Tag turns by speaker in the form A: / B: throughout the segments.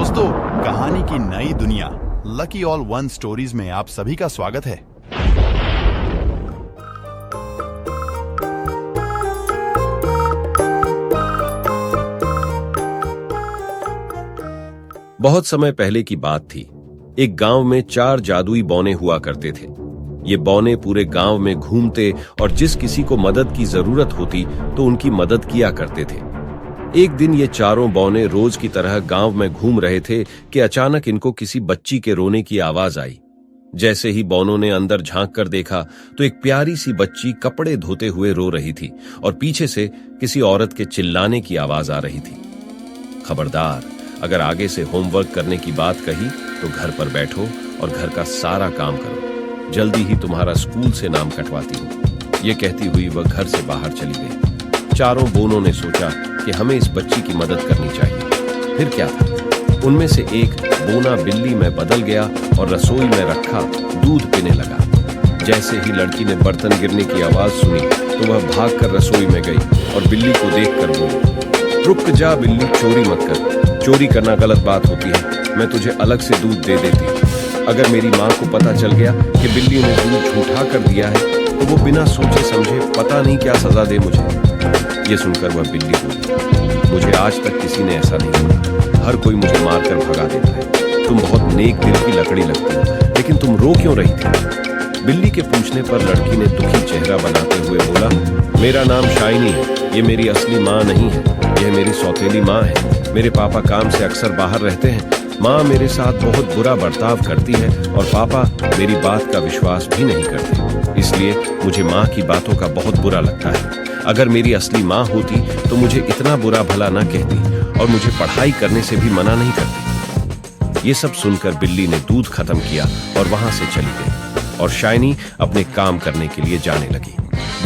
A: दोस्तों, कहानी की नई दुनिया लकी ऑल वन स्टोरीज में आप सभी का स्वागत है।
B: बहुत समय पहले की बात थी। एक गांव में 4 जादुई बौने हुआ करते थे। ये बौने पूरे गांव में घूमते और जिस किसी को मदद की जरूरत होती तो उनकी मदद किया करते थे। एक दिन ये चारों बौने रोज की तरह गांव में घूम रहे थे कि अचानक इनको किसी बच्ची के रोने की आवाज आई। जैसे ही बौनों ने अंदर झांक कर देखा तो एक प्यारी सी बच्ची कपड़े धोते हुए रो रही थी और पीछे से किसी औरत के चिल्लाने की आवाज आ रही थी, खबरदार, अगर आगे से होमवर्क करने की बात कही तो घर पर बैठो और घर का सारा काम करो, जल्दी ही तुम्हारा स्कूल से नाम कटवाती हूँ। ये कहती हुई वह घर से बाहर चली गई। चारों बोनों ने सोचा कि हमें इस बच्ची की मदद करनी चाहिए। फिर क्या था, उनमें से एक बोना बिल्ली में बदल गया और रसोई में रखा दूध पीने लगा। जैसे ही लड़की ने बर्तन गिरने की आवाज सुनी तो वह भागकर रसोई में गई और बिल्ली को देखकर बोली, रुक जा बिल्ली, चोरी मत कर। चोरी करना गलत बात होती है, मैं तुझे अलग से दूध दे देती हूँ। अगर मेरी माँ को पता चल गया कि बिल्ली ने दूध झूठा कर दिया है तो वो बिना सोचे समझे पता नहीं क्या सजा दे मुझे। ये सुनकर वह बिल्ली बोली, मुझे आज तक किसी ने ऐसा नहीं किया, हर कोई मुझे मारकर भगा देता है। तुम बहुत नेक दिल की लकड़ी लगती हो, लेकिन तुम रो क्यों रही थी? बिल्ली के पूछने पर लड़की ने दुखी चेहरा बनाते हुए बोला, मेरा नाम शाइनी है, ये मेरी असली माँ नहीं है, यह मेरी सौतेली माँ है। मेरे पापा काम से अक्सर बाहर रहते हैं। माँ मेरे साथ बहुत बुरा बर्ताव करती है और पापा मेरी बात का विश्वास भी नहीं करते, इसलिए मुझे माँ की बातों का बहुत बुरा लगता है। अगर मेरी असली माँ होती तो मुझे इतना बुरा भला ना कहती और मुझे पढ़ाई करने से भी मना नहीं करती। ये सब सुनकर बिल्ली ने दूध खत्म किया और वहां से चली गई और शाइनी अपने काम करने के लिए जाने लगी।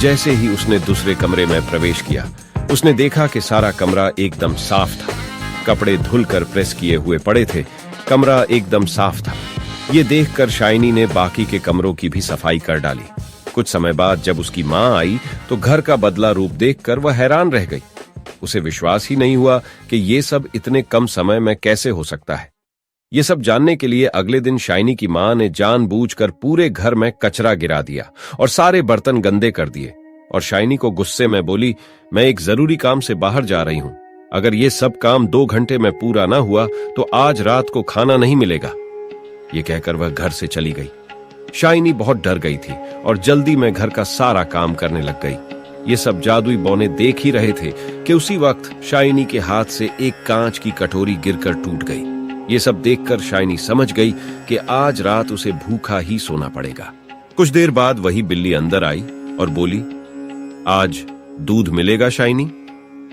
B: जैसे ही उसने दूसरे कमरे में प्रवेश किया, उसने देखा कि सारा कमरा एकदम साफ था। कपड़े धुलकर प्रेस किए हुए पड़े थे, कमरा एकदम साफ था। ये देखकर शाइनी ने बाकी के कमरों की भी सफाई कर डाली। कुछ समय बाद जब उसकी माँ आई तो घर का बदला रूप देखकर वह हैरान रह गई। उसे विश्वास ही नहीं हुआ कि ये सब इतने कम समय में कैसे हो सकता है। ये सब जानने के लिए अगले दिन शाइनी की माँ ने जानबूझकर पूरे घर में कचरा गिरा दिया और सारे बर्तन गंदे कर दिए और शाइनी को गुस्से में बोली, मैं एक जरूरी काम से बाहर जा रही हूँ, अगर ये सब काम 2 घंटे में पूरा ना हुआ तो आज रात को खाना नहीं मिलेगा। ये कहकर वह घर से चली गई। शाइनी बहुत डर गई थी और जल्दी में घर का सारा काम करने लग गई। ये सब जादुई बौने देख ही रहे थे कि उसी वक्त शाइनी के हाथ से एक कांच की कटोरी गिरकर टूट गई। ये सब देखकर शाइनी समझ गई कि आज रात उसे भूखा ही सोना पड़ेगा। कुछ देर बाद वही बिल्ली अंदर आई और बोली, आज दूध मिलेगा शाइनी?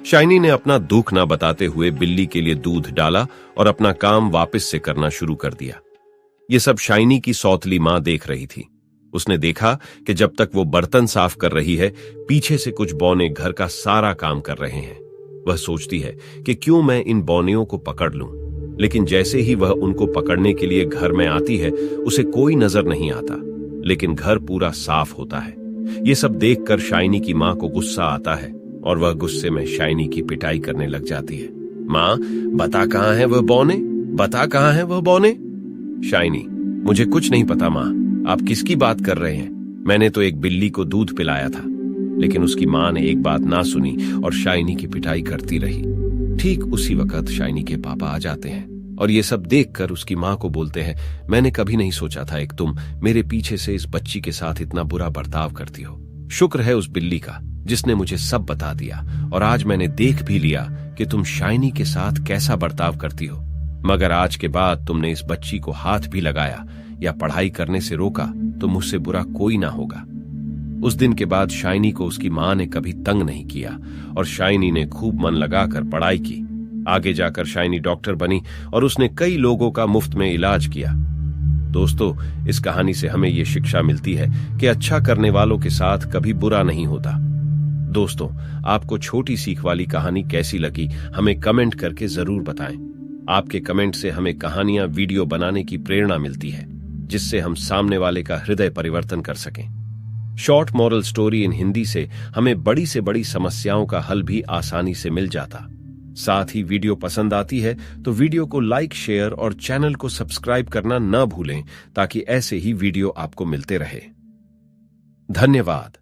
B: शाइनी ने अपना दुख ना बताते हुए बिल्ली के लिए दूध डाला और अपना काम वापस से करना शुरू कर दिया। ये सब शाइनी की सौतली माँ देख रही थी। उसने देखा कि जब तक वो बर्तन साफ कर रही है, पीछे से कुछ बौने घर का सारा काम कर रहे हैं। वह सोचती है कि क्यों मैं इन बौनियों को पकड़ लूं, लेकिन जैसे ही वह उनको पकड़ने के लिए घर में आती है, उसे कोई नजर नहीं आता, लेकिन घर पूरा साफ होता है। ये सब देखकर शाइनी की माँ को गुस्सा आता है और वह गुस्से में शाइनी की पिटाई करने लग जाती है। माँ, बता कहाँ है वह बौने? बता कहाँ है वह बौने? शाइनी, मुझे कुछ नहीं पता माँ, आप किसकी बात कर रहे हैं? मैंने तो एक बिल्ली को दूध पिलाया था। लेकिन उसकी माँ ने एक बात ना सुनी और शाइनी की पिटाई करती रही। ठीक उसी वक्त शाइनी के पापा आ जाते हैं और ये सब देखकर उसकी माँ को बोलते हैं, मैंने कभी नहीं सोचा था कि तुम मेरे पीछे से इस बच्ची के साथ इतना बुरा बर्ताव करती हो। शुक्र है उस बिल्ली का जिसने मुझे सब बता दिया और आज मैंने देख भी लिया कि तुम शाइनी के साथ कैसा बर्ताव करती हो। मगर आज के बाद तुमने इस बच्ची को हाथ भी लगाया या पढ़ाई करने से रोका तो मुझसे बुरा कोई ना होगा। उस दिन के बाद शाइनी को उसकी माँ ने कभी तंग नहीं किया और शाइनी ने खूब मन लगाकर पढ़ाई की। आगे जाकर शाइनी डॉक्टर बनी और उसने कई लोगों का मुफ्त में इलाज किया। दोस्तों, इस कहानी से हमें ये शिक्षा मिलती है कि अच्छा करने वालों के साथ कभी बुरा नहीं होता। दोस्तों, आपको छोटी सीख वाली कहानी कैसी लगी हमें कमेंट करके जरूर बताएं। आपके कमेंट से हमें कहानियां वीडियो बनाने की प्रेरणा मिलती है, जिससे हम सामने वाले का हृदय परिवर्तन कर सकें। Short moral story in Hindi से हमें बड़ी से बड़ी समस्याओं का हल भी आसानी से मिल जाता। साथ ही वीडियो पसंद आती है तो वीडियो को लाइक, शेयर और चैनल को सब्सक्राइब करना न भूलें ताकि ऐसे ही वीडियो आपको मिलते रहे। धन्यवाद।